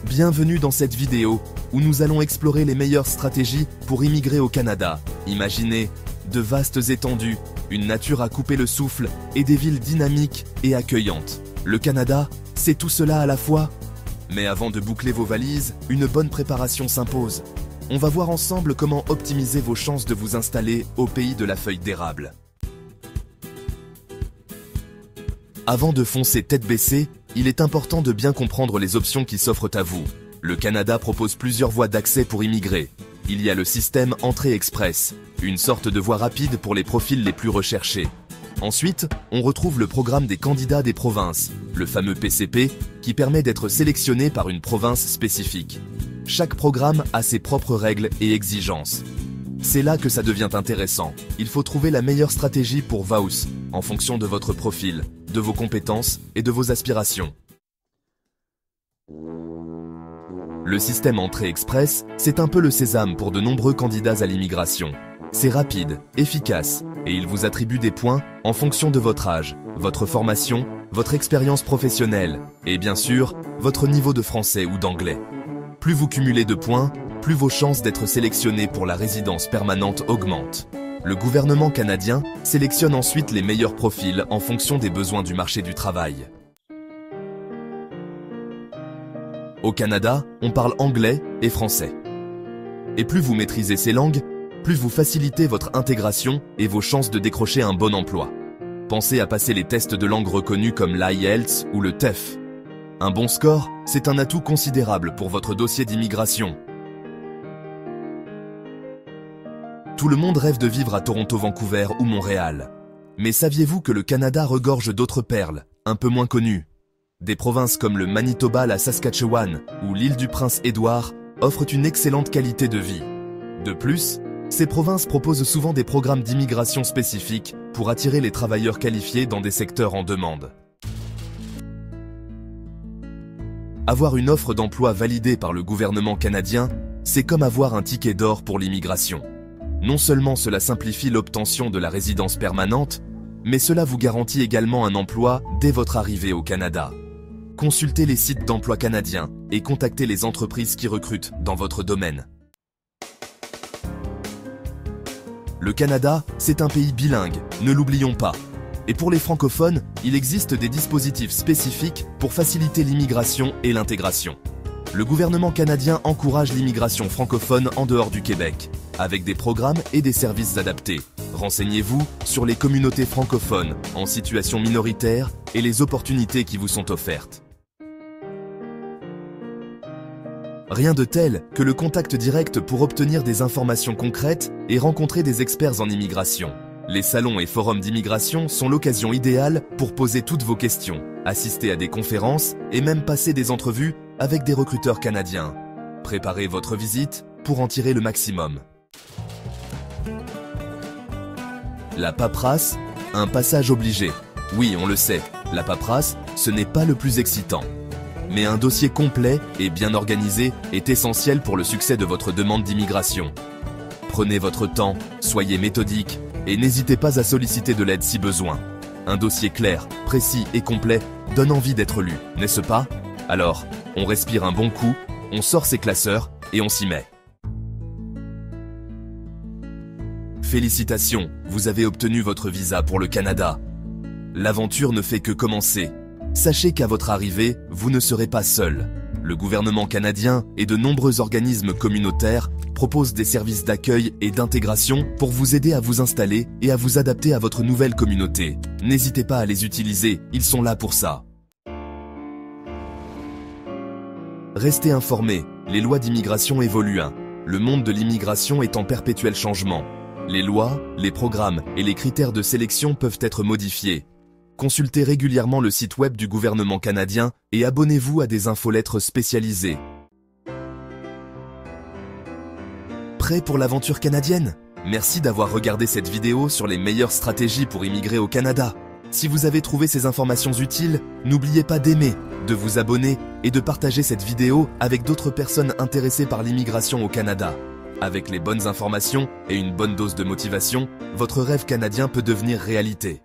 Bienvenue dans cette vidéo où nous allons explorer les meilleures stratégies pour immigrer au Canada. Imaginez de vastes étendues, une nature à couper le souffle et des villes dynamiques et accueillantes. Le Canada, c'est tout cela à la fois. Mais avant de boucler vos valises, une bonne préparation s'impose. On va voir ensemble comment optimiser vos chances de vous installer au pays de la feuille d'érable. Avant de foncer tête baissée, il est important de bien comprendre les options qui s'offrent à vous. Le Canada propose plusieurs voies d'accès pour immigrer. Il y a le système Entrée Express, une sorte de voie rapide pour les profils les plus recherchés. Ensuite, on retrouve le programme des candidats des provinces, le fameux PCP, qui permet d'être sélectionné par une province spécifique. Chaque programme a ses propres règles et exigences. C'est là que ça devient intéressant. Il faut trouver la meilleure stratégie pour VAUS, en fonction de votre profil, de vos compétences et de vos aspirations. Le système Entrée Express, c'est un peu le sésame pour de nombreux candidats à l'immigration. C'est rapide, efficace, et il vous attribue des points en fonction de votre âge, votre formation, votre expérience professionnelle, et bien sûr, votre niveau de français ou d'anglais. Plus vous cumulez de points, plus vos chances d'être sélectionné pour la résidence permanente augmentent. Le gouvernement canadien sélectionne ensuite les meilleurs profils en fonction des besoins du marché du travail. Au Canada, on parle anglais et français. Et plus vous maîtrisez ces langues, plus vous facilitez votre intégration et vos chances de décrocher un bon emploi. Pensez à passer les tests de langue reconnus comme l'IELTS ou le TEF. Un bon score, c'est un atout considérable pour votre dossier d'immigration. Tout le monde rêve de vivre à Toronto, Vancouver ou Montréal. Mais saviez-vous que le Canada regorge d'autres perles, un peu moins connues? Des provinces comme le Manitoba, la Saskatchewan ou l'île du Prince-Édouard offrent une excellente qualité de vie. De plus, ces provinces proposent souvent des programmes d'immigration spécifiques pour attirer les travailleurs qualifiés dans des secteurs en demande. Avoir une offre d'emploi validée par le gouvernement canadien, c'est comme avoir un ticket d'or pour l'immigration. Non seulement cela simplifie l'obtention de la résidence permanente, mais cela vous garantit également un emploi dès votre arrivée au Canada. Consultez les sites d'emploi canadiens et contactez les entreprises qui recrutent dans votre domaine. Le Canada, c'est un pays bilingue, ne l'oublions pas. Et pour les francophones, il existe des dispositifs spécifiques pour faciliter l'immigration et l'intégration. Le gouvernement canadien encourage l'immigration francophone en dehors du Québec, avec des programmes et des services adaptés. Renseignez-vous sur les communautés francophones en situation minoritaire et les opportunités qui vous sont offertes. Rien de tel que le contact direct pour obtenir des informations concrètes et rencontrer des experts en immigration. Les salons et forums d'immigration sont l'occasion idéale pour poser toutes vos questions, assister à des conférences et même passer des entrevues avec des recruteurs canadiens. Préparez votre visite pour en tirer le maximum. La paperasse, un passage obligé. Oui, on le sait, la paperasse, ce n'est pas le plus excitant. Mais un dossier complet et bien organisé est essentiel pour le succès de votre demande d'immigration. Prenez votre temps, soyez méthodique et n'hésitez pas à solliciter de l'aide si besoin. Un dossier clair, précis et complet donne envie d'être lu, n'est-ce pas? Alors, on respire un bon coup, on sort ses classeurs et on s'y met. Félicitations, vous avez obtenu votre visa pour le Canada. L'aventure ne fait que commencer. Sachez qu'à votre arrivée, vous ne serez pas seul. Le gouvernement canadien et de nombreux organismes communautaires proposent des services d'accueil et d'intégration pour vous aider à vous installer et à vous adapter à votre nouvelle communauté. N'hésitez pas à les utiliser, ils sont là pour ça. Restez informés, les lois d'immigration évoluent. Le monde de l'immigration est en perpétuel changement. Les lois, les programmes et les critères de sélection peuvent être modifiés. Consultez régulièrement le site web du gouvernement canadien et abonnez-vous à des infolettres spécialisées. Prêt pour l'aventure canadienne? Merci d'avoir regardé cette vidéo sur les meilleures stratégies pour immigrer au Canada. Si vous avez trouvé ces informations utiles, n'oubliez pas d'aimer, de vous abonner et de partager cette vidéo avec d'autres personnes intéressées par l'immigration au Canada. Avec les bonnes informations et une bonne dose de motivation, votre rêve canadien peut devenir réalité.